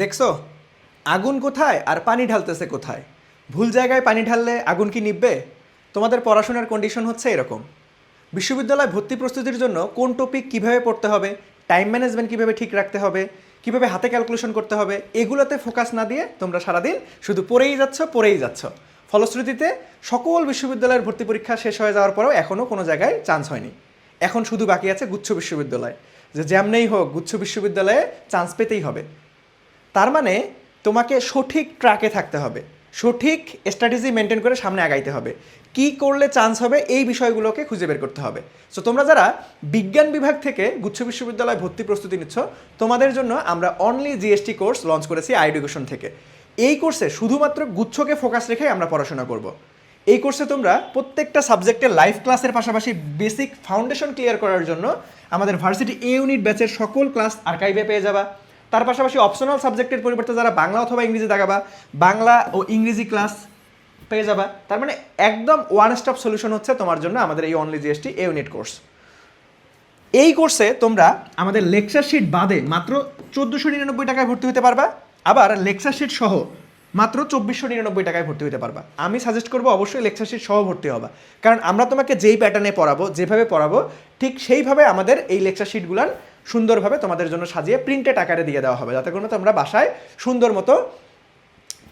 দেখছো আগুন কোথায় আর পানি ঢালতেছে কোথায়? ভুল জায়গায় পানি ঢাললে আগুন কি নিভবে? তোমাদের পড়াশোনার কন্ডিশন হচ্ছে এরকম। বিশ্ববিদ্যালয় ভর্তি প্রস্তুতির জন্য কোন টপিক কিভাবে পড়তে হবে, টাইম ম্যানেজমেন্ট কিভাবে ঠিক রাখতে হবে, কিভাবে হাতে ক্যালকুলেশন করতে হবে, এগুলোতে ফোকাস না দিয়ে তোমরা সারাদিন শুধু পড়েই যাচ্ছ। ফলশ্রুতিতে সকল বিশ্ববিদ্যালয়ের ভর্তি পরীক্ষা শেষ হয়ে যাওয়ার পরেও এখনও কোনো জায়গায় চান্স হয়নি। এখন শুধু বাকি আছে গুচ্ছ বিশ্ববিদ্যালয়, যে যেমনেই হোক গুচ্ছ বিশ্ববিদ্যালয়ে চান্স পেতেই হবে। তার মানে তোমাকে সঠিক ট্র্যাকে থাকতে হবে, সঠিক স্ট্র্যাটেজি মেনটেন করে সামনে আগাইতে হবে। কি করলে চান্স হবে এই বিষয়গুলোকে খুঁজে বের করতে হবে। সো তোমরা যারা বিজ্ঞান বিভাগ থেকে গুচ্ছ বিশ্ববিদ্যালয় ভর্তি প্রস্তুতি নিচ্ছ, তোমাদের জন্য আমরা অনলি জিএসটি কোর্স লঞ্চ করেছি আইএডুকেশন থেকে। এই কোর্সে শুধুমাত্র গুচ্ছকে ফোকাস রেখে আমরা পড়াশোনা করব। এই কোর্সে তোমরা প্রত্যেকটা সাবজেক্টের লাইভ ক্লাসের পাশাপাশি বেসিক ফাউন্ডেশন ক্লিয়ার করার জন্য আমাদের ভার্সিটি এ ইউনিট ব্যাচের সকল ক্লাস আর্কাইভে পেয়ে যাবা। তার পাশাপাশি অপশনাল সাবজেক্টের পরিবর্তে যারা বাংলা অথবা ইংরেজি দেখাবা, বাংলা ও ইংরেজি ক্লাস পেয়ে যাবা। তার মানে একদম ওয়ান স্টপ সলিউশন হচ্ছে তোমার জন্য আমাদের এই অনলি জিএসটি এ ইউনিট কোর্স। এই কোর্সে তোমরা আমাদের লেকচার শিট বাদে মাত্র 1499 টাকায় ভর্তি হতে পারবা, আবার লেকচার শিট সহ মাত্র 2499 টাকায় ভর্তি হতে পারবা। আমি সাজেস্ট করবো অবশ্যই লেকচার শিট সহ ভর্তি হবা, কারণ আমরা তোমাকে যেই প্যাটার্নে পড়াবো, যেভাবে পড়াবো ঠিক সেইভাবে আমাদের এই লেকচার শিটগুলান সুন্দরভাবে তোমাদের জন্য সাজিয়ে প্রিন্টেড আকারে দিয়ে দেওয়া হবে, যাতে করে তোমরা বাসায় সুন্দর মতো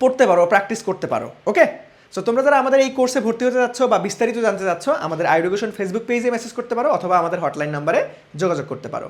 পড়তে পারো, প্র্যাকটিস করতে পারো। ওকে, সো তোমরা যারা আমাদের এই কোর্সে ভর্তি হতে যাচ্ছ বা বিস্তারিত জানতে চাচ্ছ, আমাদের আইএডুকেশন ফেসবুক পেজে মেসেজ করতে পারো অথবা আমাদের হটলাইন নাম্বারে যোগাযোগ করতে পারো।